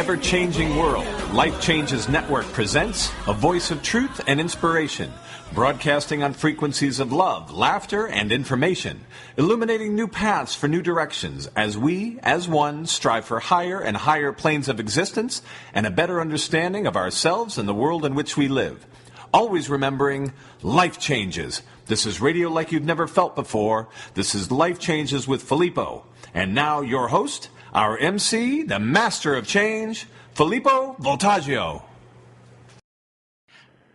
ever-changing world, Life Changes Network presents a voice of truth and inspiration, broadcasting on frequencies of love, laughter, and information, illuminating new paths for new directions as we, as one, strive for higher and higher planes of existence and a better understanding of ourselves and the world in which we live. Always remembering, life changes. This is radio like you've never felt before. This is Life Changes with Filippo. And now your host, our MC, the master of change, Filippo Voltaggio.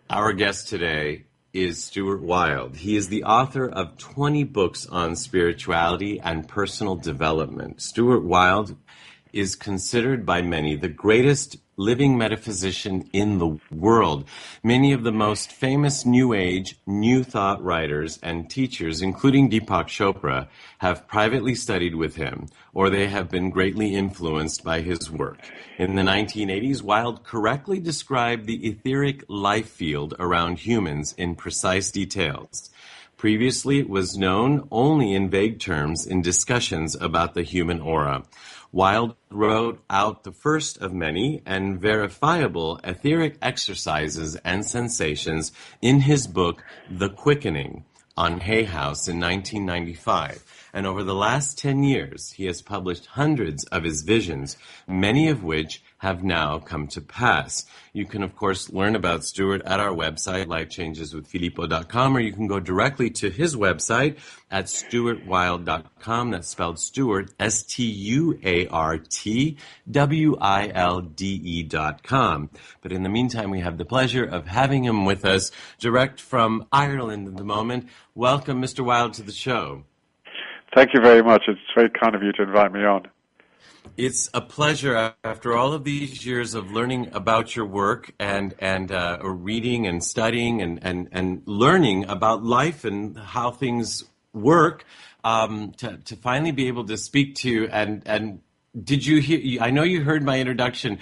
Our guest today is Stuart Wilde. He is the author of 20 books on spirituality and personal development. Stuart Wilde is considered by many the greatest living metaphysician in the world. Many of the most famous New Age, New Thought writers and teachers, including Deepak Chopra, have privately studied with him, or they have been greatly influenced by his work. In the 1980s, Wilde correctly described the etheric life field around humans in precise details. Previously, it was known only in vague terms in discussions about the human aura. Wilde wrote out the first of many and verifiable etheric exercises and sensations in his book, The Quickening, on Hay House in 1995. And over the last 10 years, he has published hundreds of his visions, many of which have now come to pass. You can, of course, learn about Stuart at our website, lifechangeswithfilippo.com, or you can go directly to his website at stuartwilde.com. That's spelled Stuart, STUARTWILDE.com. But in the meantime, we have the pleasure of having him with us direct from Ireland at the moment. Welcome, Mr. Wilde, to the show. Thank you very much. It's very kind of you to invite me on. It's a pleasure after all of these years of learning about your work and reading and studying and learning about life and how things work, to finally be able to speak to you. And did you hear? I know you heard my introduction.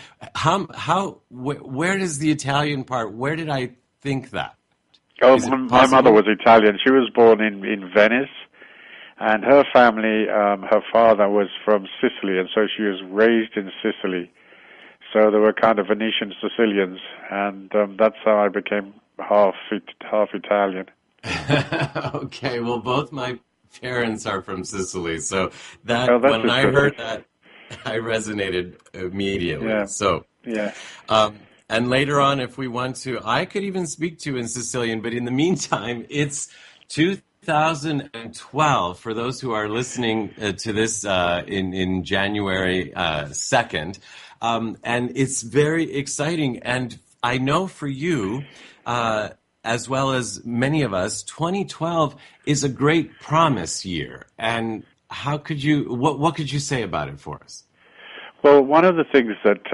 Where does the Italian part? Where did I think that? Oh, my mother was Italian. She was born in Venice. And her family, her father was from Sicily, and so she was raised in Sicily. So they were kind of Venetian Sicilians, and that's how I became half Italian. Okay, well, both my parents are from Sicily, so that when I heard that, I resonated immediately. Yeah. So, yeah. And later on, if we want to, I could even speak to you in Sicilian, but in the meantime, it's 2012, for those who are listening to this in January 2nd, and it's very exciting. And I know for you, as well as many of us, 2012 is a great promise year. And how could you? What could you say about it for us? Well, one of the things that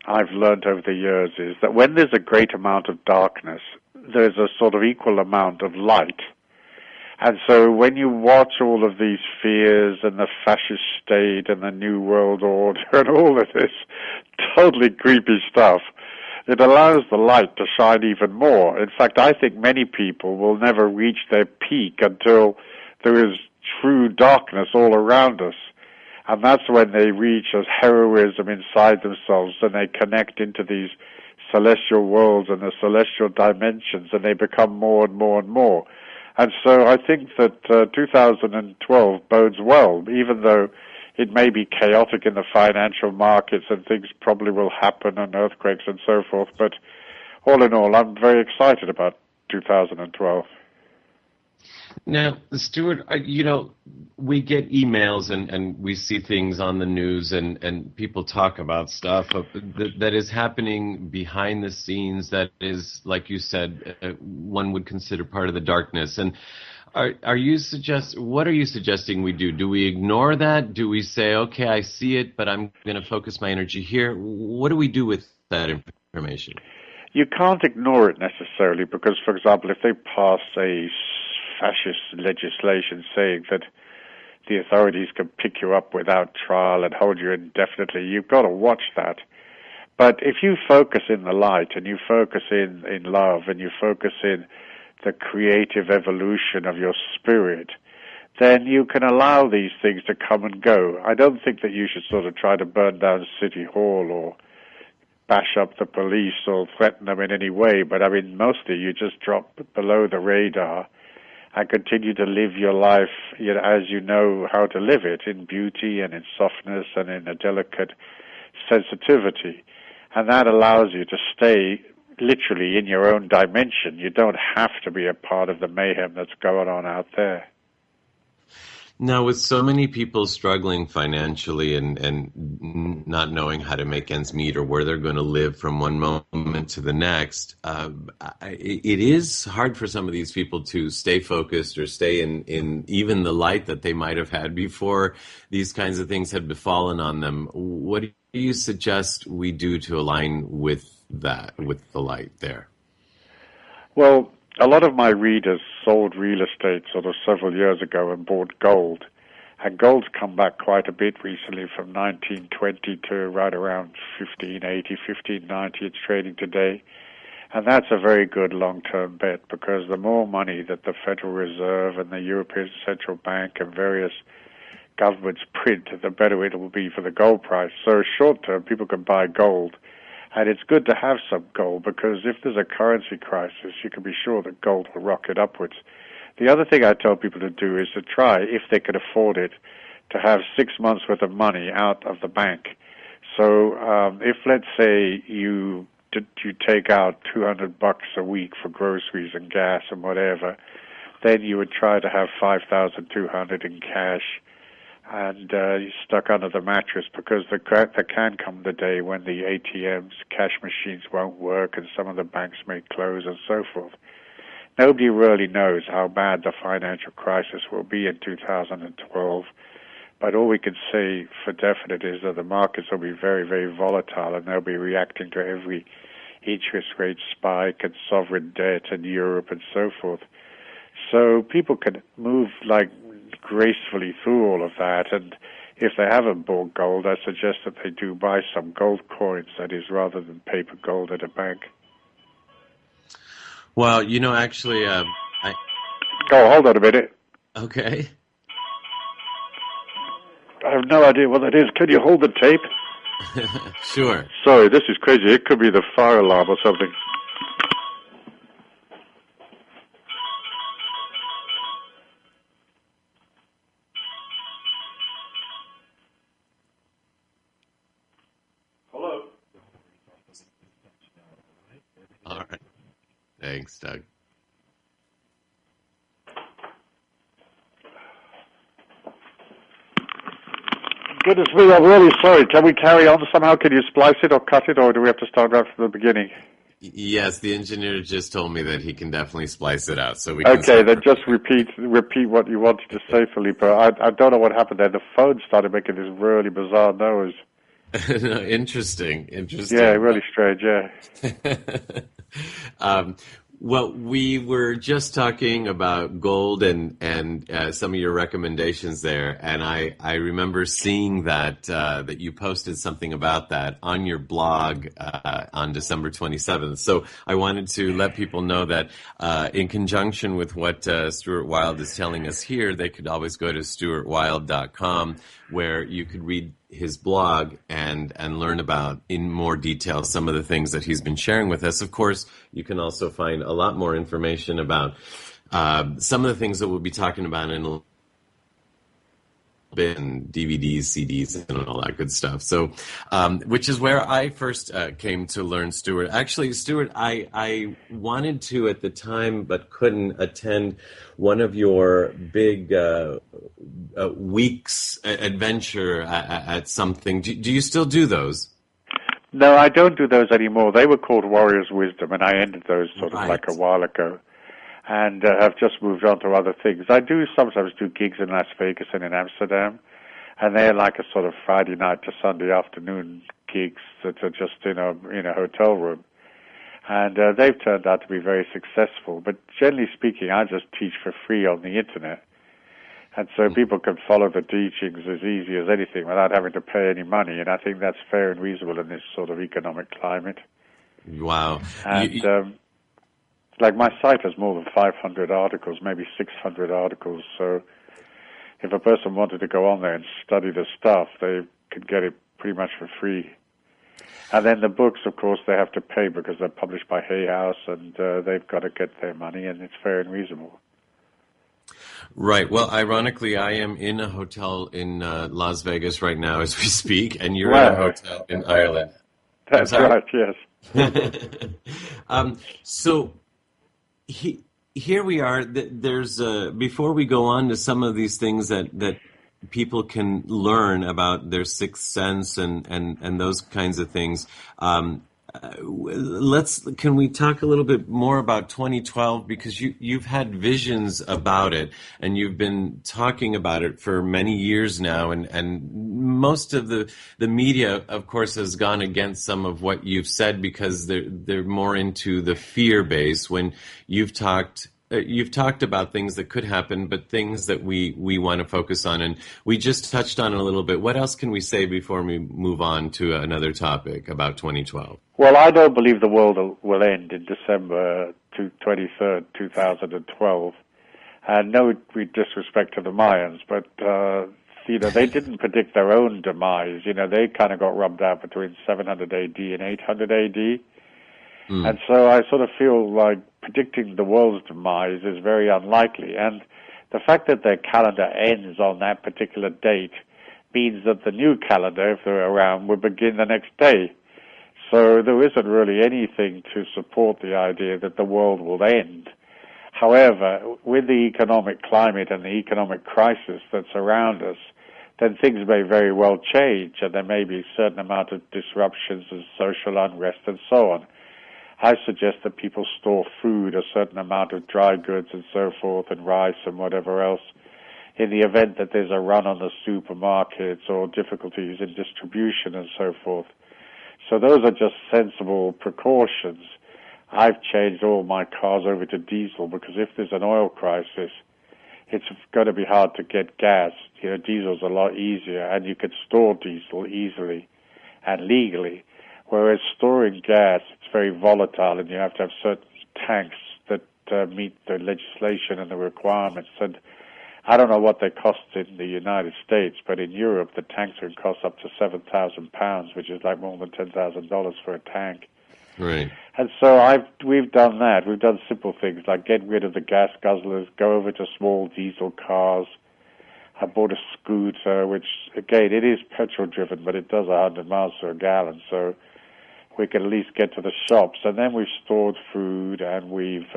I've learned over the years is that when there's a great amount of darkness, there's a sort of equal amount of light. And so when you watch all of these fears and the fascist state and the New World Order and all of this totally creepy stuff, it allows the light to shine even more. In fact, I think many people will never reach their peak until there is true darkness all around us. And that's when they reach as heroism inside themselves and they connect into these celestial worlds and the celestial dimensions, and they become more and more and more. And so I think that 2012 bodes well, even though it may be chaotic in the financial markets and things probably will happen and earthquakes and so forth. But all in all, I'm very excited about 2012. Now, Stuart, we get emails and we see things on the news and people talk about stuff that is happening behind the scenes that is, like you said, one would consider part of the darkness. And what are you suggesting we do? Do we ignore that? Do we say, okay, I see it, but I'm going to focus my energy here? What do we do with that information? You can't ignore it necessarily because, for example, if they pass a fascist legislation saying that the authorities can pick you up without trial and hold you indefinitely, you've got to watch that. But if you focus in the light and you focus in love and you focus in the creative evolution of your spirit, then you can allow these things to come and go. I don't think that you should sort of try to burn down City Hall or bash up the police or threaten them in any way, but I mean, mostly you just drop below the radar and continue to live your life, as you know how to live it, in beauty and in softness and in a delicate sensitivity. And that allows you to stay literally in your own dimension. You don't have to be a part of the mayhem that's going on out there. Now, with so many people struggling financially and not knowing how to make ends meet or where they're going to live from one moment to the next, it is hard for some of these people to stay focused or stay in even the light that they might have had before these kinds of things had befallen on them. What do you suggest we do to align with that, with the light there? Well, a lot of my readers sold real estate sort of several years ago and bought gold. And gold's come back quite a bit recently from 1920 to right around 1580, 1590 it's trading today. And that's a very good long-term bet because the more money that the Federal Reserve and the European Central Bank and various governments print, the better it will be for the gold price. So short-term, people can buy gold. And it's good to have some gold because if there's a currency crisis, you can be sure that gold will rocket upwards. The other thing I tell people to do is to try, if they can afford it, to have 6 months' worth of money out of the bank. So if, let's say, you take out $200 a week for groceries and gas and whatever, then you would try to have $5,200 in cash and stuck under the mattress because there can come the day when the ATMs, cash machines won't work and some of the banks may close and so forth. Nobody really knows how bad the financial crisis will be in 2012, but all we can say for definite is that the markets will be very, very volatile and they'll be reacting to every interest rate spike and sovereign debt in Europe and so forth. So people can move like gracefully through all of that, and if they haven't bought gold, I suggest that they do buy some gold coins, that is, rather than paper gold at a bank. Well, actually, Oh, hold on a minute. Okay. I have no idea what that is. Can you hold the tape? Sure. Sorry, this is crazy. It could be the fire alarm or something. All right. Thanks, Doug. Goodness me, I'm really sorry. Can we carry on somehow? Can you splice it or cut it, or do we have to start right from the beginning? Yes, the engineer just told me that he can definitely splice it out. So we Okay, then just repeat what you wanted to say, Filippo. I don't know what happened there. The phone started making this really bizarre noise. Interesting. Yeah, really strange, yeah. Well, we were just talking about gold and some of your recommendations there, and I remember seeing that you posted something about that on your blog on December 27th. So I wanted to let people know that in conjunction with what Stuart Wilde is telling us here, they could always go to stuartwilde.com where you could read his blog and learn about in more detail some of the things that he's been sharing with us. Of course, you can also find a lot more information about some of the things that we'll be talking about in a little bit, and DVDs, CDs, and all that good stuff. So, which is where I first came to learn Stuart. Actually, Stuart, I wanted to at the time, but couldn't attend one of your big weeks adventure at something. Do you still do those? No, I don't do those anymore. They were called Warrior's Wisdom, and I ended those sort of like a while ago, and have just moved on to other things. I do sometimes do gigs in Las Vegas and in Amsterdam, and they're like a sort of Friday night to Sunday afternoon gigs that are just in a hotel room. And they've turned out to be very successful. But generally speaking, I just teach for free on the Internet. And so people can follow the teachings as easy as anything without having to pay any money. And I think that's fair and reasonable in this sort of economic climate. Wow. And like my site has more than 500 articles, maybe 600 articles. So if a person wanted to go on there and study the stuff, they could get it pretty much for free. And then the books, of course, they have to pay because they're published by Hay House, and they've got to get their money, and it's fair and reasonable. Right. Well, ironically, I am in a hotel in Las Vegas right now as we speak, and you're in a hotel in Ireland. That's right, yes. So here we are. There's before we go on to some of these things that people can learn about their sixth sense and those kinds of things. Can we talk a little bit more about 2012, because you've had visions about it and you've been talking about it for many years now, and most of the media, of course, has gone against some of what you've said because they're more into the fear base, when you've talked about things that could happen, but things that we want to focus on. And we just touched on it a little bit. What else can we say before we move on to another topic about 2012? Well, I don't believe the world will end in December 23rd, 2012. And no disrespect to the Mayans, but, they didn't predict their own demise. They kind of got rubbed out between 700 AD and 800 AD. And so I sort of feel like predicting the world's demise is very unlikely. And the fact that their calendar ends on that particular date means that the new calendar, if they're around, will begin the next day. So there isn't really anything to support the idea that the world will end. However, with the economic climate and the economic crisis that's around us, then things may very well change, and there may be a certain amount of disruptions and social unrest and so on. I suggest that people store food, a certain amount of dry goods and so forth, and rice and whatever else, in the event that there's a run on the supermarkets or difficulties in distribution and so forth. So those are just sensible precautions. I've changed all my cars over to diesel because if there's an oil crisis, it's going to be hard to get gas. Diesel's a lot easier, and you can store diesel easily and legally. Whereas storing gas, it's very volatile, and you have to have certain tanks that meet the legislation and the requirements. And I don't know what they cost in the United States, but in Europe, the tanks can cost up to £7,000, which is like more than $10,000 for a tank. Right. And so we've done that. We've done simple things like get rid of the gas guzzlers, go over to small diesel cars. I bought a scooter, which, again, it is petrol-driven, but it does 100 miles to a gallon, so we can at least get to the shops. And then we've stored food, and we've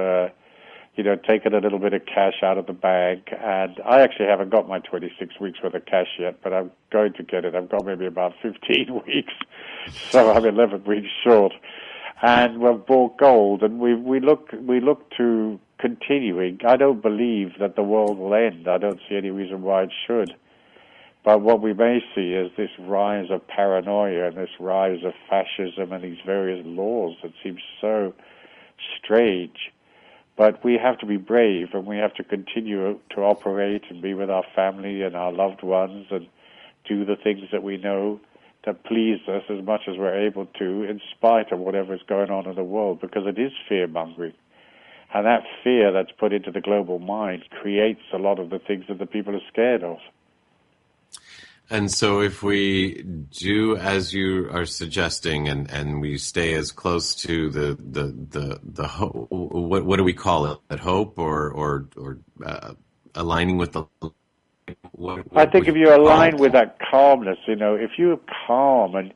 taken a little bit of cash out of the bank. And I actually haven't got my 26 weeks worth of cash yet, but I'm going to get it. I've got maybe about 15 weeks, so I'm 11 weeks short. And we've bought gold, and we look to continuing. I don't believe that the world will end. I don't see any reason why it should. But what we may see is this rise of paranoia and this rise of fascism and these various laws that seem so strange. But we have to be brave, and we have to continue to operate and be with our family and our loved ones and do the things that we know that please us as much as we're able to, in spite of whatever is going on in the world, because it is fear-mongering. And that fear that's put into the global mind creates a lot of the things that the people are scared of. And so if we do as you are suggesting, and we stay as close to the hope, what do we call it? That hope or aligning with the... I think if you align with that calmness, if you're calm and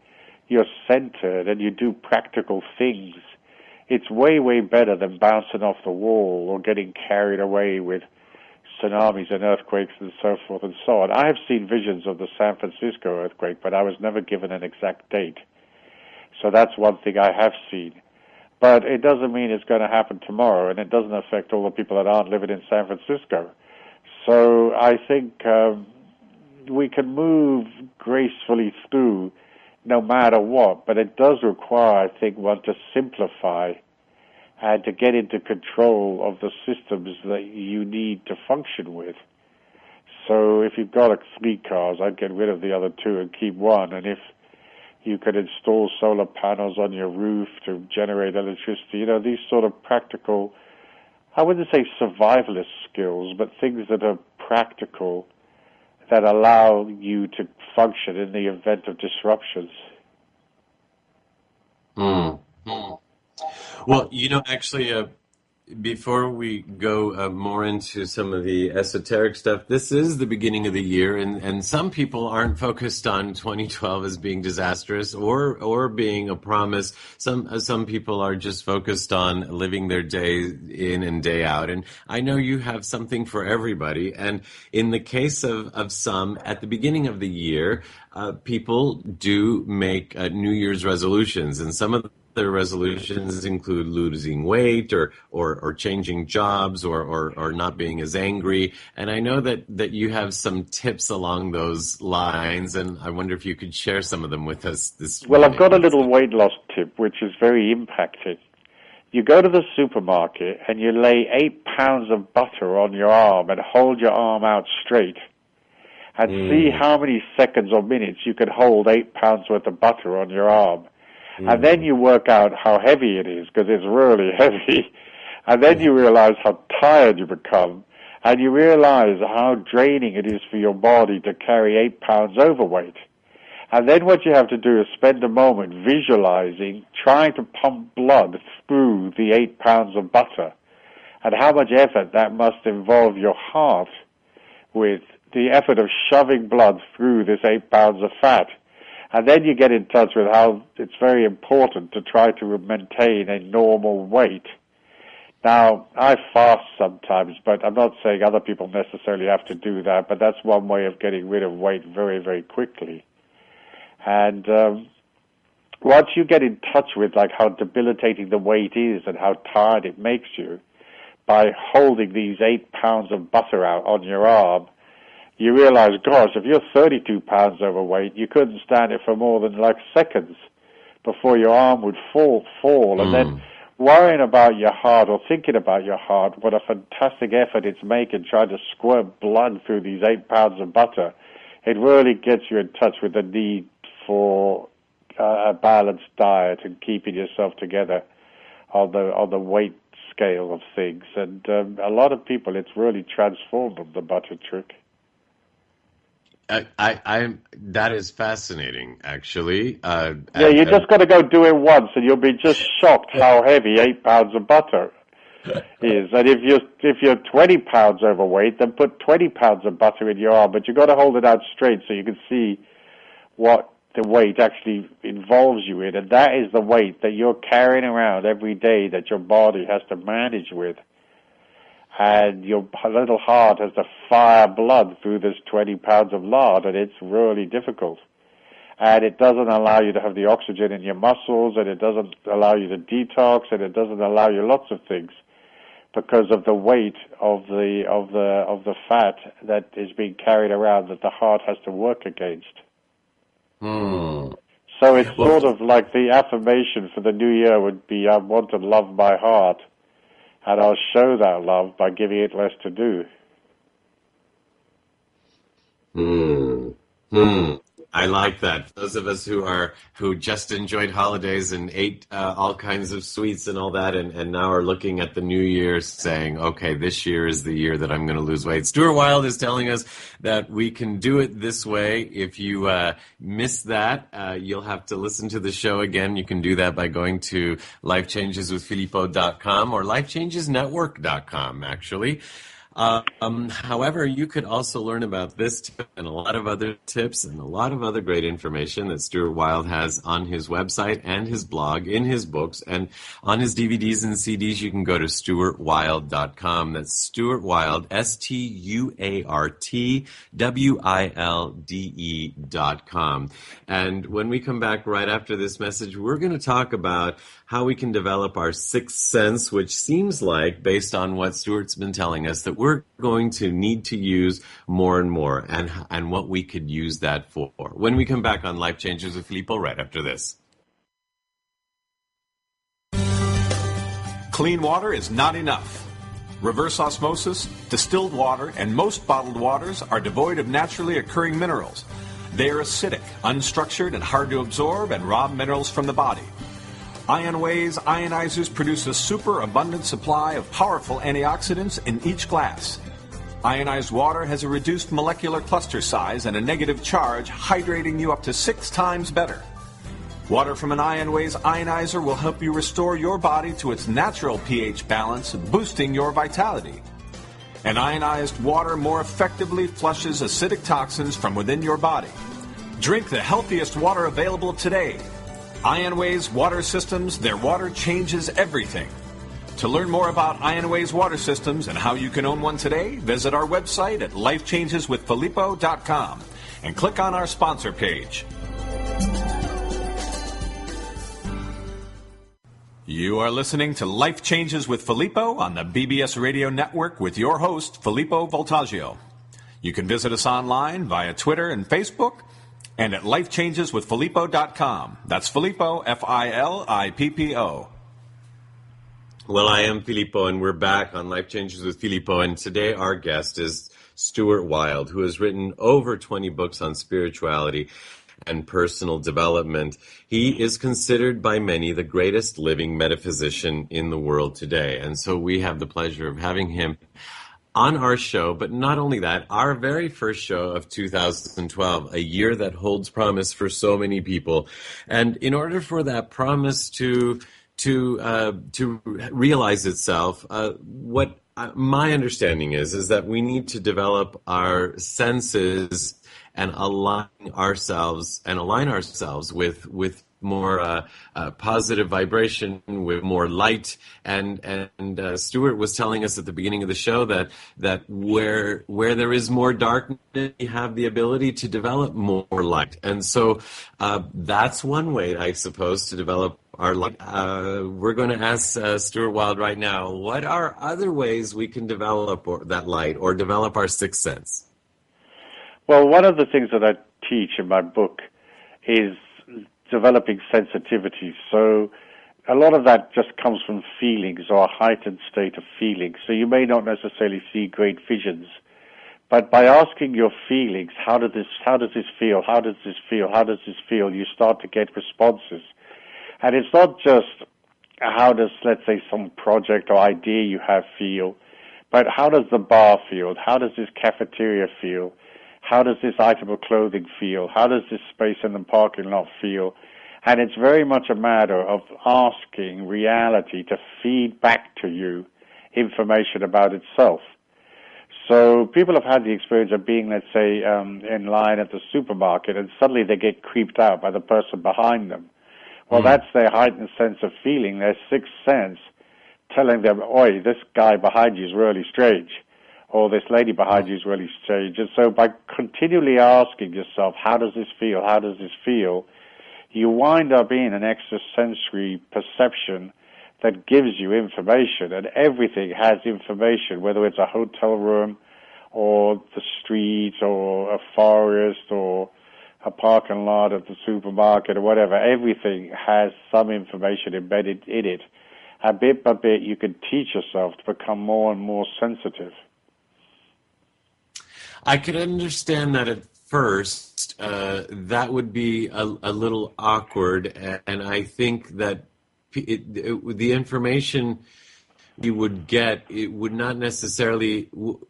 you're centered and you do practical things, it's way, way better than bouncing off the wall or getting carried away with tsunamis and earthquakes and so forth and so on. I have seen visions of the San Francisco earthquake, but I was never given an exact date. So that's one thing I have seen. But it doesn't mean it's going to happen tomorrow, and it doesn't affect all the people that aren't living in San Francisco. So I think we can move gracefully through no matter what, but it does require, I think, one to simplify and to get into control of the systems that you need to function with. So if you've got 3 cars, I'd get rid of the other 2 and keep one. And if you could install solar panels on your roof to generate electricity, these sort of practical, I wouldn't say survivalist skills, but things that are practical that allow you to function in the event of disruptions. Mm. Mm. Well, actually, before we go more into some of the esoteric stuff, this is the beginning of the year, and some people aren't focused on 2012 as being disastrous or being a promise. Some people are just focused on living their day in and day out. And I know you have something for everybody. And in the case of some, at the beginning of the year, people do make New Year's resolutions, and some of their resolutions include losing weight or changing jobs or not being as angry. And I know that you have some tips along those lines, and I wonder if you could share some of them with us this Well, morning. I've got a little weight loss tip, which is very impacting. You go to the supermarket and you lay 8 pounds of butter on your arm and hold your arm out straight and see how many seconds or minutes you can hold 8 pounds worth of butter on your arm. And then you work out how heavy it is, because it's really heavy. And then you realize how tired you become. And you realize how draining it is for your body to carry 8 pounds overweight. And then what you have to do is spend a moment visualizing, trying to pump blood through the 8 pounds of butter. And how much effort that must involve your heart with the effort of shoving blood through this 8 pounds of fat. And then you get in touch with how it's very important to try to maintain a normal weight. Now, I fast sometimes, but I'm not saying other people necessarily have to do that, but that's one way of getting rid of weight very, very quickly. And once you get in touch with like how debilitating the weight is and how tired it makes you, by holding these 8 pounds of butter out on your arm, you realize, gosh, if you're 32 pounds overweight, you couldn't stand it for more than like seconds before your arm would fall. And then worrying about your heart or thinking about your heart, what a fantastic effort it's making trying to squirt blood through these 8 pounds of butter. It really gets you in touch with the need for a balanced diet and keeping yourself together on the weight scale of things. And a lot of people, it's really transformed them, the butter trick. That is fascinating, actually. You just got to go do it once, and you'll be just shocked how heavy 8 pounds of butter is. And if you're 20 pounds overweight, then put 20 pounds of butter in your arm, but you've got to hold it out straight so you can see what the weight actually involves you in, and that is the weight that you're carrying around every day that your body has to manage with. And your little heart has to fire blood through this 20 pounds of lard, and it's really difficult. And it doesn't allow you to have the oxygen in your muscles, and it doesn't allow you to detox, and it doesn't allow you lots of things because of the weight of the fat that is being carried around that the heart has to work against. So it's sort of like the affirmation for the new year would be, I want to love my heart. And I'll show that love by giving it less to do. I like that. Those of us who just enjoyed holidays and ate all kinds of sweets and all that, and now are looking at the new year saying, okay, this year is the year that I'm going to lose weight. Stuart Wilde is telling us that we can do it this way. If you miss that, you'll have to listen to the show again. You can do that by going to lifechangeswithfilippo.com or lifechangesnetwork.com, actually. However, you could also learn about this tip and a lot of other tips and a lot of other great information that Stuart Wilde has on his website and his blog, in his books, and on his DVDs and CDs. You can go to stuartwilde.com. That's Stuart Wilde, StuartWilde.com. And when we come back right after this message, we're going to talk about how we can develop our sixth sense, which seems like, based on what Stuart's been telling us, that we're going to need to use more and more, and what we could use that for. When we come back on Life Changes with Filippo right after this. Clean water is not enough. Reverse osmosis, distilled water, and most bottled waters are devoid of naturally occurring minerals. They are acidic, unstructured, and hard to absorb and rob minerals from the body. IonWay's ionizers produce a superabundant supply of powerful antioxidants in each glass. Ionized water has a reduced molecular cluster size and a negative charge, hydrating you up to 6 times better. Water from an IonWays ionizer will help you restore your body to its natural pH balance, boosting your vitality. And ionized water more effectively flushes acidic toxins from within your body. Drink the healthiest water available today. IonWays Water Systems, their water changes everything. To learn more about IonWays Water Systems and how you can own one today, visit our website at lifechangeswithfilippo.com and click on our sponsor page. You are listening to Life Changes with Filippo on the BBS Radio Network with your host, Filippo Voltaggio. You can visit us online via Twitter and Facebook and at lifechangeswithfilippo.com. That's Filippo, Filippo. Well, I am Filippo, and we're back on Life Changes with Filippo, and today our guest is Stuart Wilde, who has written over 20 books on spirituality and personal development. He is considered by many the greatest living metaphysician in the world today. And so we have the pleasure of having him on our show. But not only that, our very first show of 2012, a year that holds promise for so many people. And in order for that promise to realize itself, what my understanding is that we need to develop our senses and align ourselves with more positive vibration, with more light. And Stuart was telling us at the beginning of the show that where there is more darkness, we have the ability to develop more light. And so that's one way, I suppose, to develop our light. We're going to ask Stuart Wilde right now, what are other ways we can develop that light or develop our sixth sense? Well, one of the things that I teach in my book is developing sensitivity. So a lot of that just comes from feelings or a heightened state of feelings. So you may not necessarily see great visions, but by asking your feelings, how does this feel? How does this feel? How does this feel? You start to get responses. And it's not just how does, let's say, some project or idea you have feel, but how does the bar feel? How does this cafeteria feel? How does this item of clothing feel? How does this space in the parking lot feel? And it's very much a matter of asking reality to feed back to you information about itself. So people have had the experience of being, let's say, in line at the supermarket, and suddenly they get creeped out by the person behind them. Well, that's their heightened sense of feeling, their sixth sense, telling them, oi, this guy behind you is really strange, or this lady behind you is really strange. And so by continually asking yourself, how does this feel, how does this feel, you wind up in an extrasensory perception that gives you information, and everything has information, whether it's a hotel room or the streets or a forest or a parking lot at the supermarket or whatever. Everything has some information embedded in it. And bit by bit, you can teach yourself to become more and more sensitive. I could understand that at first. That would be a little awkward, and I think that the information you would get, it would not necessarily,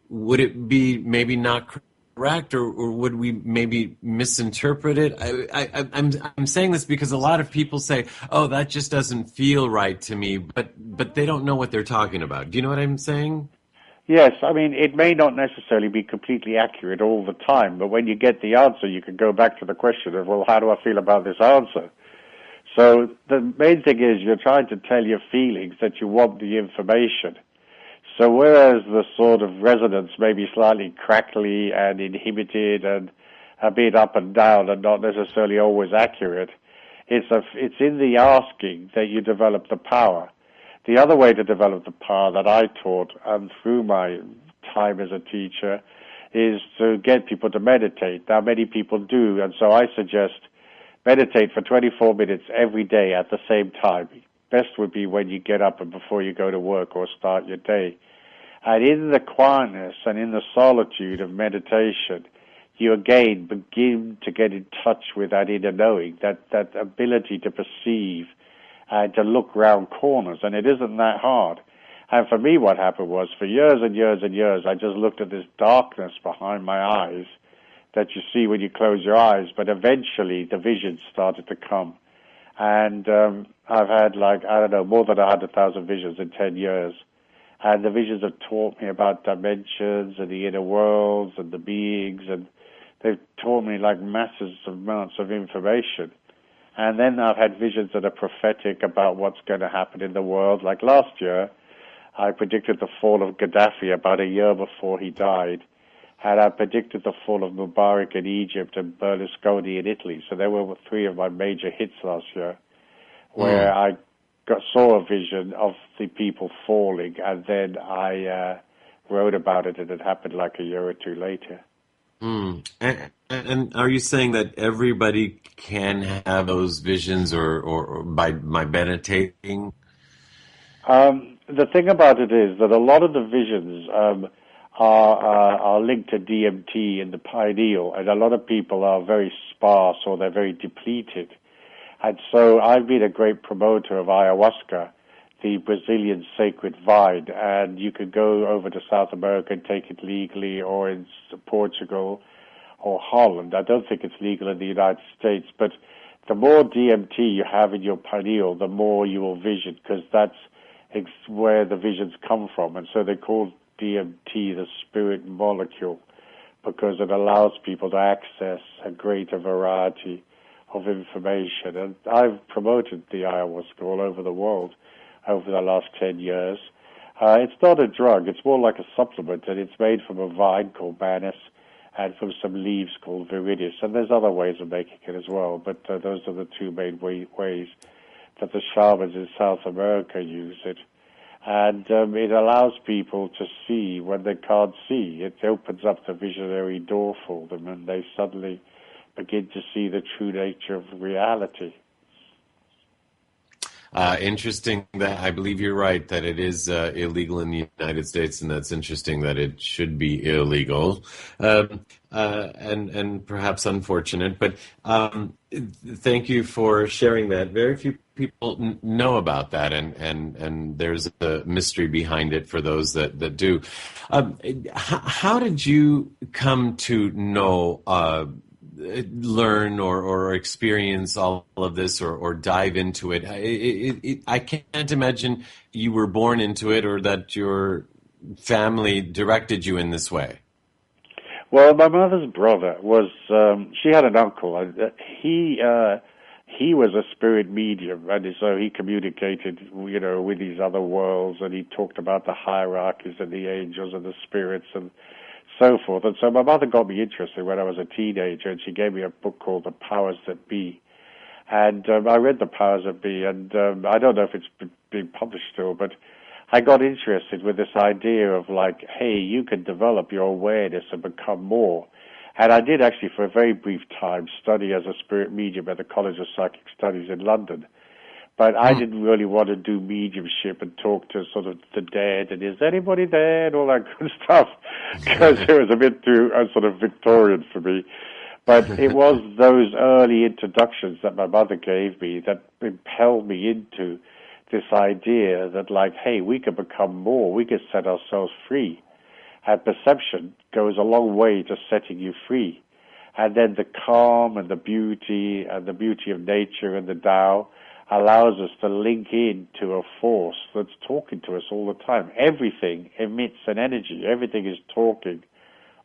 would it be maybe not correct, or would we maybe misinterpret it? I'm saying this because a lot of people say, oh, that just doesn't feel right to me, but they don't know what they're talking about. Do you know what I'm saying? Yes, I mean, it may not necessarily be completely accurate all the time, but when you get the answer, you can go back to the question of, well, how do I feel about this answer? So the main thing is you're trying to tell your feelings that you want the information. So whereas the sort of resonance may be slightly crackly and inhibited and a bit up and down and not necessarily always accurate, it's in the asking that you develop the power. The other way to develop the power that I taught and through my time as a teacher is to get people to meditate. Now, many people do, and so I suggest meditate for 24 minutes every day at the same time. Best would be when you get up and before you go to work or start your day. And in the quietness and in the solitude of meditation, you again begin to get in touch with that inner knowing, that ability to perceive and to look round corners, and it isn't that hard. And for me, what happened was, for years and years and years, I just looked at this darkness behind my eyes that you see when you close your eyes, but eventually the vision started to come. And I've had, like, I don't know, more than 100,000 visions in 10 years. And the visions have taught me about dimensions and the inner worlds and the beings, and they've taught me, like, massive amounts of information. And then I've had visions that are prophetic about what's going to happen in the world. Like last year, I predicted the fall of Gaddafi about a year before he died. And I predicted the fall of Mubarak in Egypt and Berlusconi in Italy. So there were three of my major hits last year, where I saw a vision of the people falling, and then I wrote about it, and it happened like a year or two later. And are you saying that everybody can have those visions, or by meditating? The thing about it is that a lot of the visions are linked to DMT in the pineal, and a lot of people are very sparse or they're very depleted. And so I've been a great promoter of ayahuasca, the Brazilian sacred vine, and you could go over to South America and take it legally, or in Portugal or Holland. I don't think it's legal in the United States, but the more DMT you have in your pineal, the more you will vision, because that's where the visions come from. And so they call DMT the spirit molecule, because it allows people to access a greater variety of information. And I've promoted the ayahuasca all over the world over the last 10 years. It's not a drug, it's more like a supplement, and it's made from a vine called Manus and from some leaves called Viridis. And there's other ways of making it as well, but those are the two main ways that the shamans in South America use it. And it allows people to see when they can't see. It opens up the visionary door for them, and they suddenly begin to see the true nature of reality. Interesting that I believe you're right that it is illegal in the United States, and that's interesting that it should be illegal, and perhaps unfortunate. But thank you for sharing that. Very few people know about that, and there's a mystery behind it for those that do. How did you come to know? Learn or experience all of this or dive into it. I can't imagine you were born into it or that your family directed you in this way. Well, my mother's brother was, she had an uncle. He was a spirit medium, and so he communicated, with these other worlds, and he talked about the hierarchies and the angels and the spirits and so forth. And so my mother got me interested when I was a teenager, and she gave me a book called The Powers That Be. And I read The Powers That Be, and I don't know if it's being published still, but I got interested with this idea of, like, hey, you can develop your awareness and become more. And I did actually, for a very brief time, study as a spirit medium at the College of Psychic Studies in London. But I didn't really want to do mediumship and talk to sort of the dead and is anybody there and all that good stuff, because it was a bit too sort of Victorian for me. But it was those early introductions that my mother gave me that impelled me into this idea that, like, hey, we could become more, we could set ourselves free. And perception goes a long way to setting you free. And then the calm and the beauty of nature and the Tao allows us to link in to a force that's talking to us all the time. Everything emits an energy. Everything is talking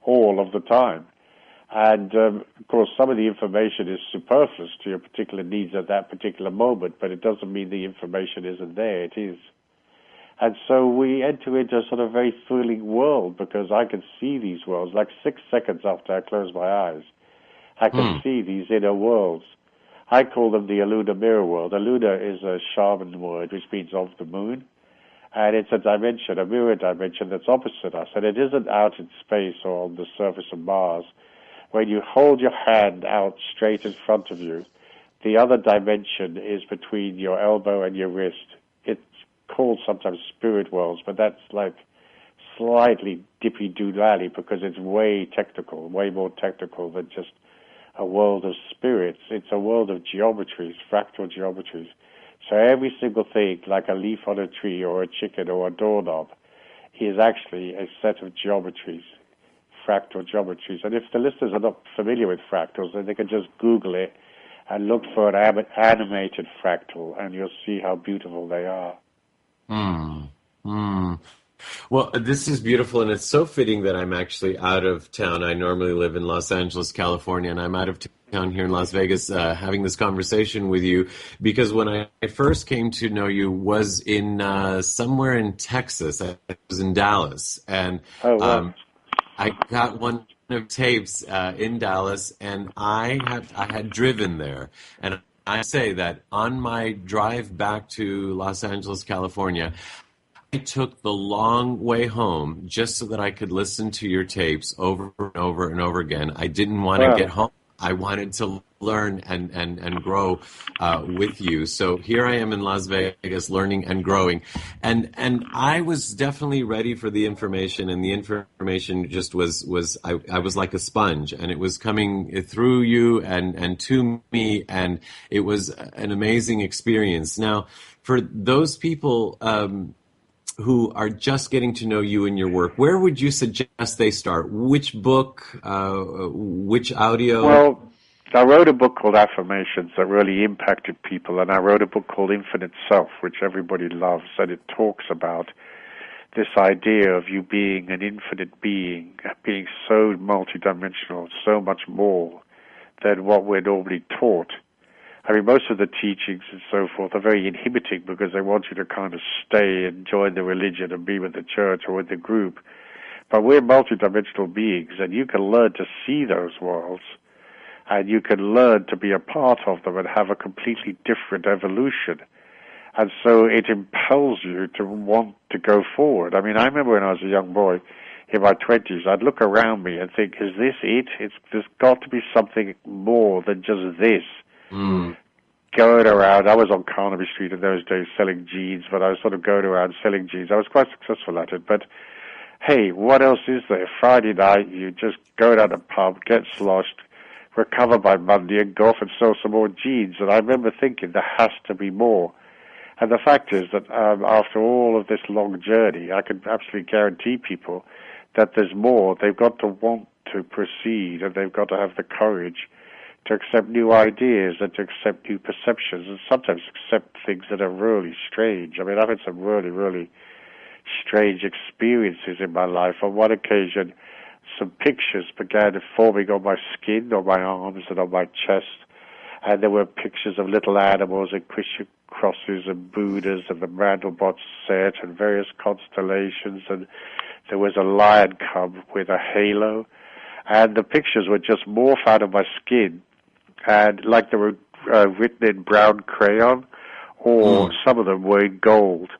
all of the time. And, of course, some of the information is superfluous to your particular needs at that particular moment, but it doesn't mean the information isn't there. It is. And so we enter into a sort of very thrilling world, because I can see these worlds. Like 6 seconds after I close my eyes, I can see these inner worlds. I call them the Aluna mirror world. Aluna is a shaman word which means of the moon. And it's a dimension, a mirror dimension that's opposite us. And it isn't out in space or on the surface of Mars. When you hold your hand out straight in front of you, the other dimension is between your elbow and your wrist. It's called sometimes spirit worlds, but that's like slightly dippy-doo-dally because it's way technical, way more technical than just a world of spirits. It's a world of geometries, fractal geometries. So every single thing, like a leaf on a tree or a chicken or a doorknob, is actually a set of geometries, fractal geometries. And if the listeners are not familiar with fractals, then they can just Google it and look for an animated fractal, and you'll see how beautiful they are. Well, this is beautiful, and it's so fitting that I'm actually out of town. I normally live in Los Angeles, California, and I'm out of town here in Las Vegas having this conversation with you because when I first came to know you was in somewhere in Texas. I was in Dallas, and I got one of tapes in Dallas, and I had driven there, and I say that on my drive back to Los Angeles, California, I took the long way home just so that I could listen to your tapes over and over and over again. I didn't want to get home. I wanted to learn and grow with you. So here I am in Las Vegas learning and growing. And I was definitely ready for the information, and the information just was I was like a sponge, and it was coming through you and to me, and it was an amazing experience. Now, for those people who are just getting to know you and your work, where would you suggest they start? Which book, which audio? Well, I wrote a book called Affirmations that really impacted people, and I wrote a book called Infinite Self, which everybody loves, and it talks about this idea of you being an infinite being so multidimensional, so much more than what we're normally taught. I mean, most of the teachings and so forth are very inhibiting because they want you to kind of stay and join the religion and be with the church or with the group. But we're multidimensional beings, and you can learn to see those worlds, and you can learn to be a part of them and have a completely different evolution. And so it impels you to want to go forward. I mean, I remember when I was a young boy in my 20s, I'd look around me and think, is this it? There's got to be something more than just this. Going around, I was on Carnaby Street in those days selling jeans, but I was sort of going around selling jeans. I was quite successful at it, but hey, what else is there? Friday night, you just go down the pub, get sloshed, recover by Monday, and go off and sell some more jeans. And I remember thinking, there has to be more. And the fact is that after all of this long journey, I can absolutely guarantee people that there's more. They've got to want to proceed, and they've got to have the courage to accept new ideas and to accept new perceptions, and sometimes accept things that are really strange. I mean, I've had some really, really strange experiences in my life. On one occasion, some pictures began forming on my skin, on my arms, and on my chest, and there were pictures of little animals and Christian crosses and Buddhas and the Mandelbrot set and various constellations, and there was a lion cub with a halo, and the pictures were just morphed out of my skin, and like they were written in brown crayon, or some of them were in gold,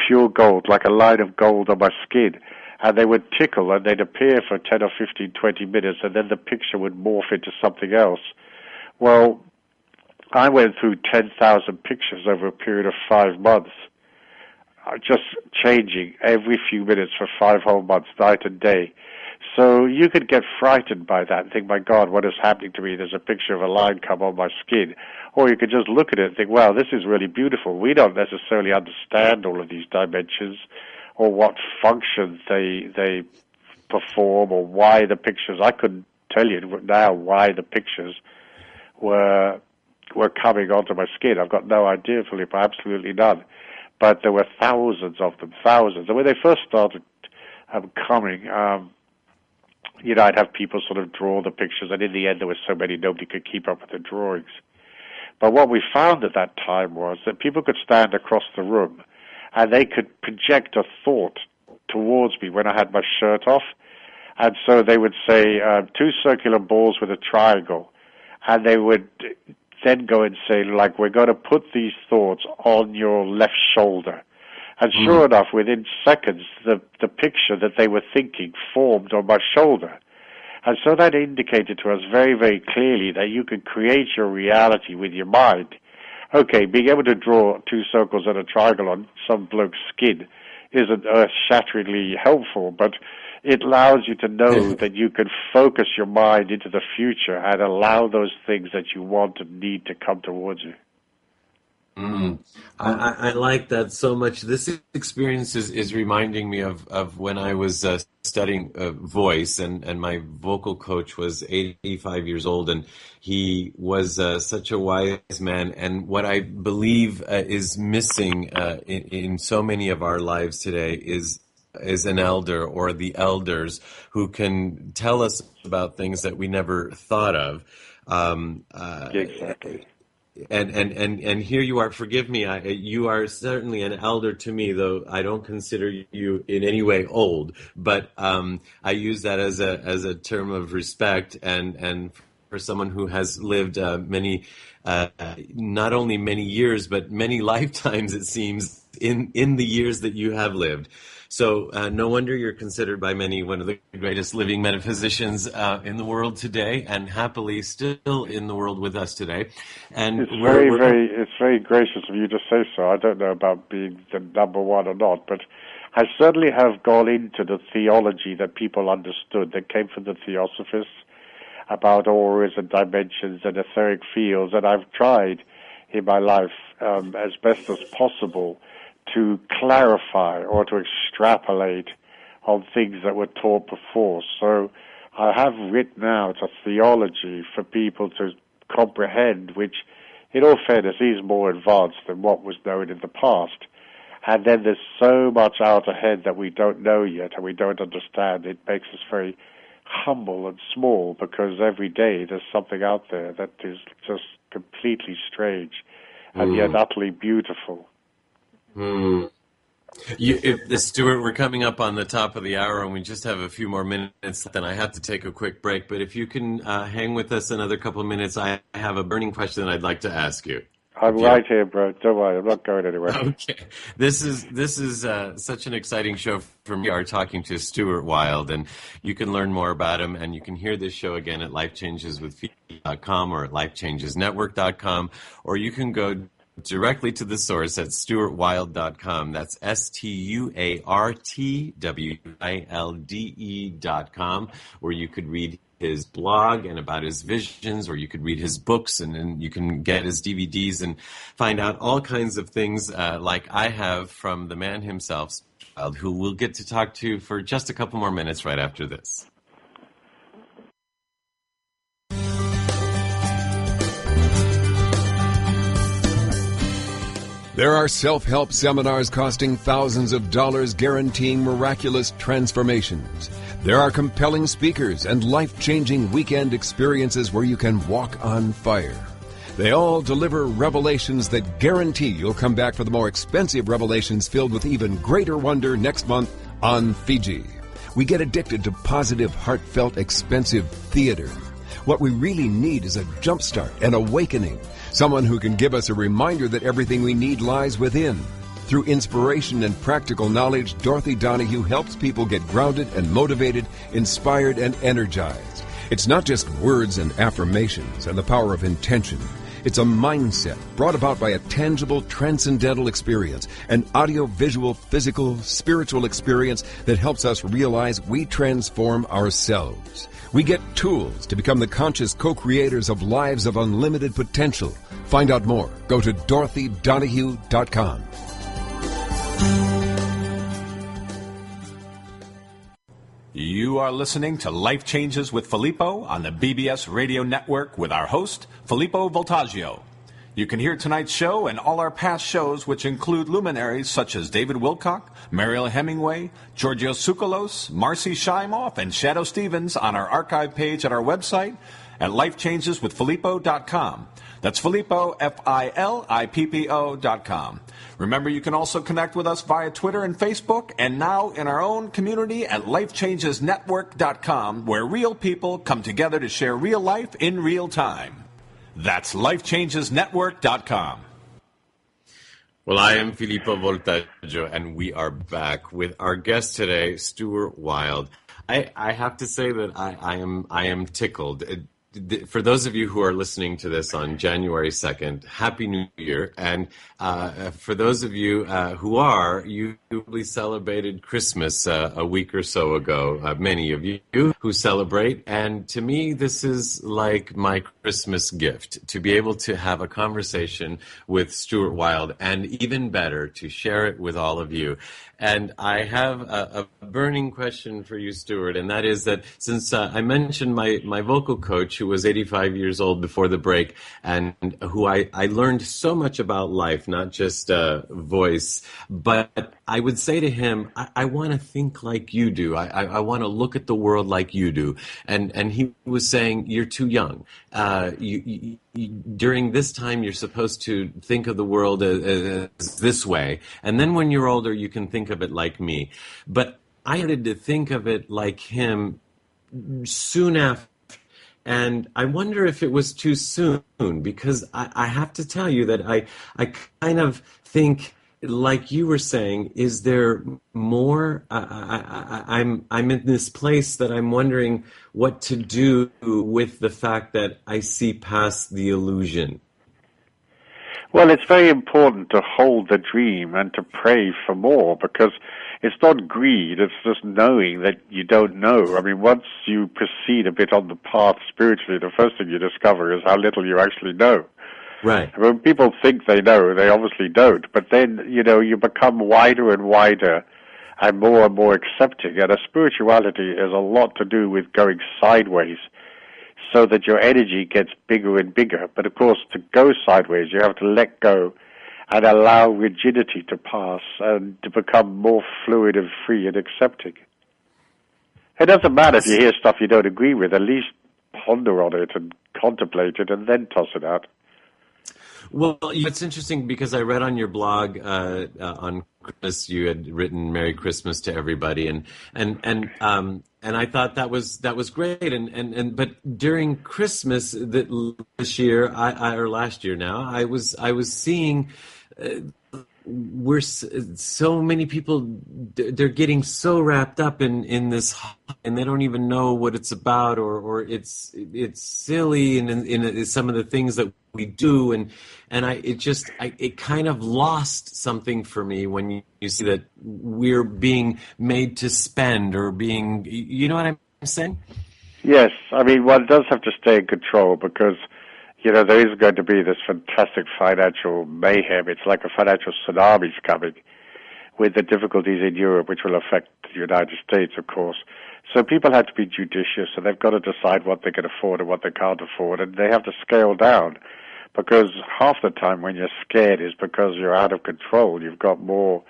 pure gold, like a line of gold on my skin. And they would tickle, and they'd appear for 10 or 15, 20 minutes, and then the picture would morph into something else. Well, I went through 10,000 pictures over a period of 5 months, just changing every few minutes for 5 whole months, night and day. So you could get frightened by that and think, my God, what is happening to me? There's a picture of a lion cub on my skin. Or you could just look at it and think, wow, this is really beautiful. We don't necessarily understand all of these dimensions or what functions they perform or why the pictures. I couldn't tell you now why the pictures were coming onto my skin. I've got no idea, Philip, absolutely none. But there were thousands of them, thousands. And when they first started coming, I'd have people sort of draw the pictures, and in the end there were so many nobody could keep up with the drawings. But what we found at that time was that people could stand across the room and they could project a thought towards me when I had my shirt off. And so they would say 2 circular balls with a triangle, and they would then go and say, like, we're going to put these thoughts on your left shoulder. And sure enough, within seconds, the picture that they were thinking formed on my shoulder. And so that indicated to us very, very clearly that you could create your reality with your mind. Okay, being able to draw 2 circles and a triangle on some bloke's skin isn't earth-shatteringly helpful, but it allows you to know that you can focus your mind into the future and allow those things that you want and need to come towards you. I like that so much. This experience is reminding me of when I was studying voice, and my vocal coach was 85 years old, and he was such a wise man. And what I believe is missing in so many of our lives today is an elder or the elders who can tell us about things that we never thought of. Exactly. And here you are. Forgive me. You are certainly an elder to me, though I don't consider you in any way old. But I use that as a term of respect, and for someone who has lived many, not only many years, but many lifetimes, it seems, in the years that you have lived. So no wonder you're considered by many one of the greatest living metaphysicians in the world today, and happily still in the world with us today. And it's very gracious of you to say so. I don't know about being the number one or not, but I certainly have gone into the theology that people understood that came from the Theosophists about auras and dimensions and etheric fields, and I've tried in my life as best as possible to clarify or to extrapolate on things that were taught before. So I have written out a theology for people to comprehend, which, in all fairness, is more advanced than what was known in the past. And then there's so much out ahead that we don't know yet and we don't understand. It makes us very humble and small, because every day there's something out there that is just completely strange and yet utterly beautiful. Stuart, we're coming up on the top of the hour, and we just have a few more minutes, then I have to take a quick break. But if you can hang with us another couple of minutes, I have a burning question that I'd like to ask you. I'm right here, bro. Don't worry, I'm not going anywhere. Okay. This is such an exciting show for me. We are talking to Stuart Wilde, and you can learn more about him, and you can hear this show again at lifechangeswithphilippo.com or at lifechangesnetwork.com, or you can go directly to the source at stuartwilde.com. That's StuartWilde.com, where you could read his blog and about his visions, or you could read his books, and then you can get his DVDs and find out all kinds of things like I have from the man himself, Stuart Wilde, who we'll get to talk to for just a couple more minutes right after this. There are self-help seminars costing thousands of dollars guaranteeing miraculous transformations. There are compelling speakers and life-changing weekend experiences where you can walk on fire. They all deliver revelations that guarantee you'll come back for the more expensive revelations filled with even greater wonder next month on Fiji. We get addicted to positive, heartfelt, expensive theater. What we really need is a jumpstart, an awakening, someone who can give us a reminder that everything we need lies within. Through inspiration and practical knowledge, Dorothy Donahue helps people get grounded and motivated, inspired and energized. It's not just words and affirmations and the power of intention. It's a mindset brought about by a tangible, transcendental experience, an audio-visual, physical, spiritual experience that helps us realize we transform ourselves. We get tools to become the conscious co-creators of lives of unlimited potential. Find out more. Go to DorothyDonahue.com. You are listening to Life Changes with Filippo on the BBS Radio Network with our host, Filippo Voltaggio. You can hear tonight's show and all our past shows, which include luminaries such as David Wilcock, Mariel Hemingway, Georgios Tsoukalos, Marcy Shimoff, and Shadow Stevens on our archive page at our website at lifechangeswithfilippo.com. That's Filippo, Filippo.com. Remember, you can also connect with us via Twitter and Facebook, and now in our own community at lifechangesnetwork.com, where real people come together to share real life in real time. That's lifechangesnetwork.com. Well, I am Filippo Voltaggio, and we are back with our guest today, Stuart Wilde. I have to say that I am tickled. for those of you who are listening to this on January 2nd, Happy New Year. And for those of you who are, you probably celebrated Christmas a week or so ago, many of you who celebrate. And to me, this is like my Christmas gift, to be able to have a conversation with Stuart Wilde, and even better, to share it with all of you. And I have a burning question for you, Stuart, and that is that since I mentioned my vocal coach, who was 85 years old before the break, and who I learned so much about life, not just voice, but I would say to him, I want to think like you do. I want to look at the world like you do. And he was saying, you're too young. During this time, you're supposed to think of the world as this way. And then when you're older, you can think of it like me. But I started to think of it like him soon after. And I wonder if it was too soon, because I have to tell you that I kind of think, like you were saying, is there more? I'm in this place that I'm wondering what to do with the fact that I see past the illusion. Well, it's very important to hold the dream and to pray for more, because it's not greed, it's just knowing that you don't know. I mean, once you proceed a bit on the path spiritually, the first thing you discover is how little you actually know. Right. When people think they know, they obviously don't. But then, you become wider and wider and more accepting. And a spirituality is a lot to do with going sideways so that your energy gets bigger and bigger. But of course, to go sideways, you have to let go and allow rigidity to pass and to become more fluid and free and accepting. It doesn't matter if you hear stuff you don't agree with, at least ponder on it and contemplate it and then toss it out. Well, it's interesting because I read on your blog on Christmas you had written "Merry Christmas" to everybody, and I thought that was great. And but during Christmas this year, or last year now, I was seeing. So many people, they're getting so wrapped up in this, and they don't even know what it's about, or it's silly, and in some of the things that we do, and it kind of lost something for me when you see that we're being made to spend, or being, you know what I'm saying? Yes, I mean, one does have to stay in control, because there is going to be this fantastic financial mayhem. It's like a financial tsunami's coming, with the difficulties in Europe, which will affect the United States, of course. So people have to be judicious, and they've got to decide what they can afford and what they can't afford, and they have to scale down, because half the time when you're scared is because you're out of control. You've got more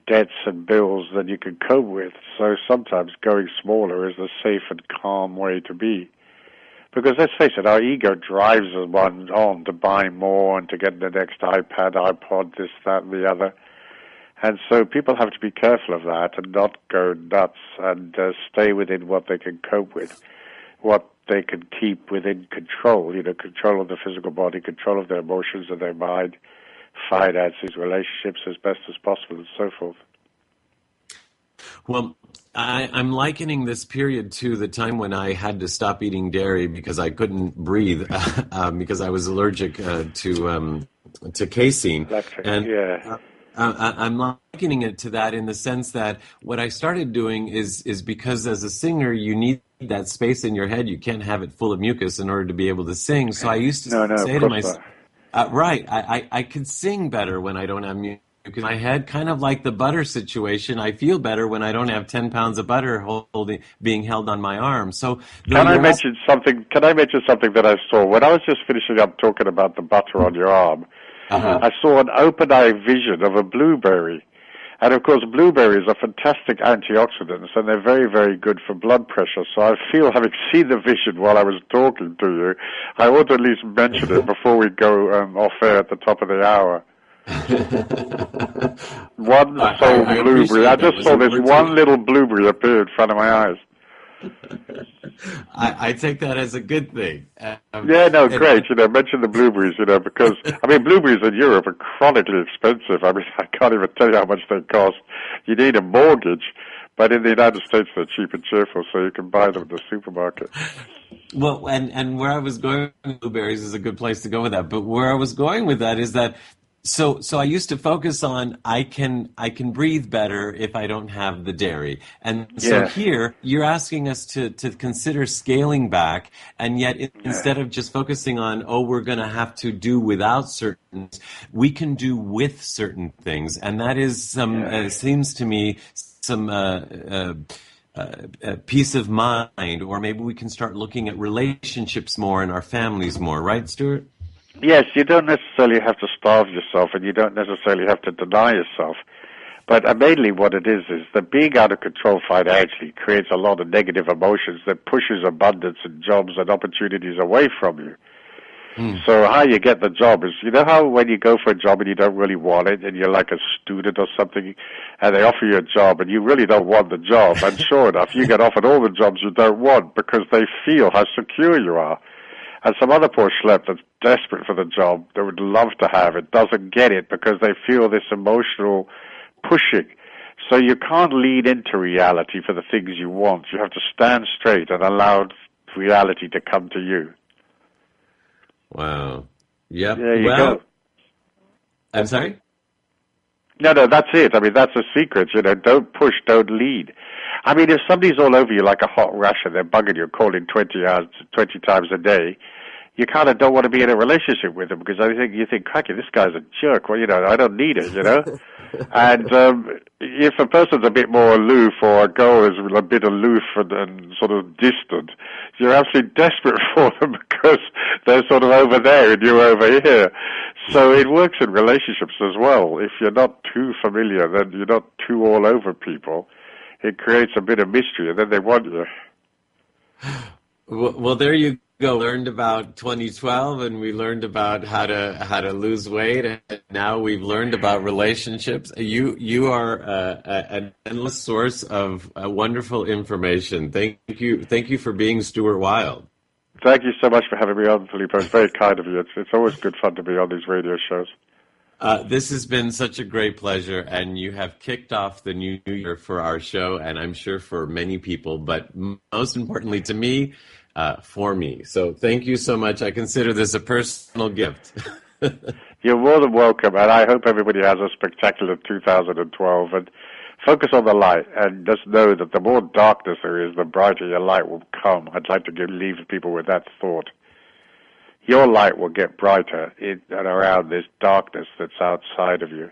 debts and bills than you can cope with. So sometimes going smaller is a safe and calm way to be. Because let's face it, our ego drives us on to buy more and to get the next iPad, iPod, this, that, and the other. And so people have to be careful of that and not go nuts, and stay within what they can cope with, what they can keep within control, control of the physical body, control of their emotions and their mind, finances, relationships as best as possible, and so forth. Well, I'm likening this period to the time when I had to stop eating dairy because I couldn't breathe because I was allergic to casein. And yeah. I'm likening it to that in the sense that what I started doing is because as a singer you need that space in your head. You can't have it full of mucus in order to be able to sing. So I used to say to myself, right, I can sing better when I don't have mucus in my head, kind of like the butter situation. I feel better when I don't have 10 pounds of butter being held on my arm. So Can I mention something that I saw? When I was just finishing up talking about the butter on your arm, I saw an open-eye vision of a blueberry. And, of course, blueberries are fantastic antioxidants, and they're very, very good for blood pressure. So I feel, having seen the vision while I was talking to you, I ought to at least mention it before we go off air at the top of the hour. One sole blueberry. I just saw this one little blueberry appear in front of my eyes. I take that as a good thing. Great. Mention the blueberries, because, blueberries in Europe are chronically expensive. I can't even tell you how much they cost. You need a mortgage. But in the United States, they're cheap and cheerful, so you can buy them in the supermarket. Well, and where I was going with blueberries is a good place to go with that. But where I was going with that is that so I used to focus on I can breathe better if I don't have the dairy. And so here you're asking us to consider scaling back, and yet instead of just focusing on we're going to have to do without certain things, we can do with certain things, and that is seems to me some peace of mind, or maybe we can start looking at relationships more and our families more, right, Stuart? Yes, you don't necessarily have to starve yourself, and you don't necessarily have to deny yourself. But mainly what it is that being out of control financially creates a lot of negative emotions that pushes abundance and jobs and opportunities away from you. So how you get the job is, you know how when you go for a job and you don't really want it, and you're like a student or something, and they offer you a job and you really don't want the job, and sure enough, you get offered all the jobs you don't want because they feel how secure you are. And some other poor schlep that's desperate for the job, that would love to have it, doesn't get it because they feel this emotional pushing. So you can't lead into reality for the things you want. You have to stand straight and allow reality to come to you. Wow. Yep. There you go. I'm sorry? No, that's it. I mean, that's the secret. Don't push, don't lead. I mean, if somebody's all over you like a hot Russian, they're bugging you, calling 20 times a day, you kind of don't want to be in a relationship with them because you think, cracky, this guy's a jerk. Well, I don't need it, And if a person's a bit more aloof, or a girl is a bit aloof and sort of distant, you're absolutely desperate for them because they're sort of over there and you're over here. So it works in relationships as well. If you're not too familiar, then you're not too all over people. It creates a bit of mystery, and then they want you. Well, there you go. Learned about 2012, and we learned about how to lose weight, and now we've learned about relationships. You are an endless source of wonderful information. Thank you for being Stuart Wilde. Thank you so much for having me on, Filippo. It's very kind of you. It's always good fun to be on these radio shows. This has been such a great pleasure, and you have kicked off the new year for our show, and I'm sure for many people, but most importantly to me, for me. So thank you so much. I consider this a personal gift. You're more than welcome, and I hope everybody has a spectacular 2012, and focus on the light, and just know that the more darkness there is, the brighter your light will come. I'd like to leave people with that thought. Your light will get brighter in and around this darkness that's outside of you.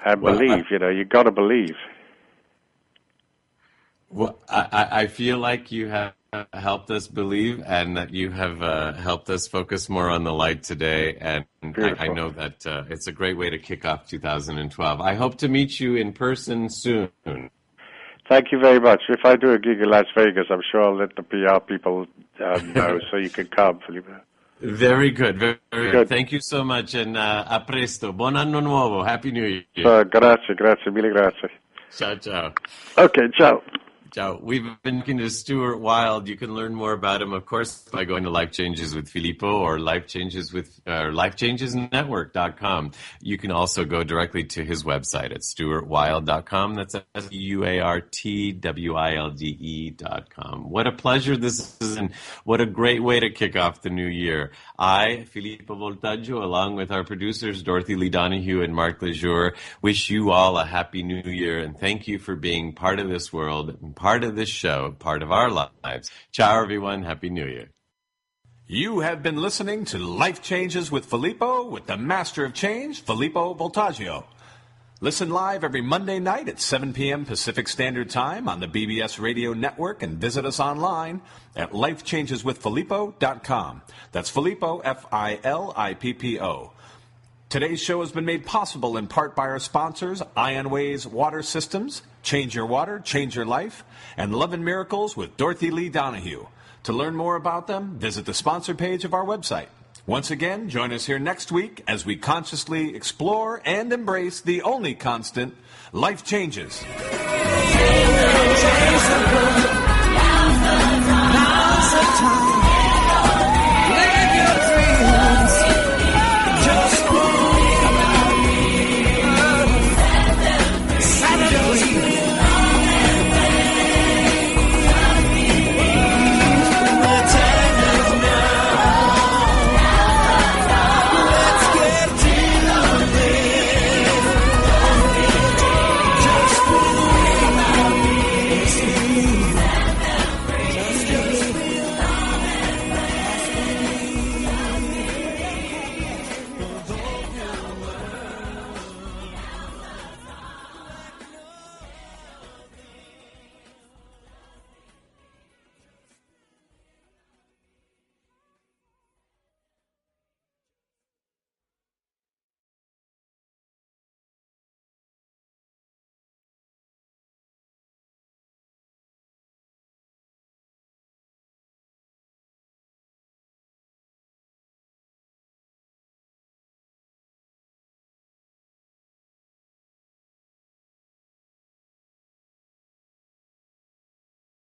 And believe, you got to believe. Well, I feel like you have helped us believe, and that you have helped us focus more on the light today. And I know that it's a great way to kick off 2012. I hope to meet you in person soon. Thank you very much. If I do a gig in Las Vegas, I'm sure I'll let the PR people know so you can come, Felipe. Very good, very good. Thank you so much, and a presto. Buon anno nuovo. Happy New Year. Grazie, mille grazie. Ciao, ciao. Okay, ciao. Ciao. We've been talking to Stuart Wilde. You can learn more about him, of course, by going to Life Changes with Filippo or lifechangesnetwork.com. You can also go directly to his website at stuartwilde.com. That's SUARTWILDE.com. What a pleasure this is, and what a great way to kick off the new year. I, Filippo Voltaggio, along with our producers, Dorothy Lee Donahue and Mark Lejour, wish you all a happy new year, and thank you for being part of this world, part of this show, part of our lives. Ciao, everyone. Happy New Year. You have been listening to Life Changes with Filippo, with the Master of Change, Filippo Voltaggio. Listen live every Monday night at 7 p.m. Pacific Standard Time on the BBS Radio Network, and visit us online at lifechangeswithfilippo.com. That's Filippo, Filippo. Today's show has been made possible in part by our sponsors, Ionways Water Systems, Change Your Water, Change Your Life, and Love and Miracles with Dorothy Lee Donahue. To learn more about them, visit the sponsor page of our website. Once again, join us here next week as we consciously explore and embrace the only constant, life changes.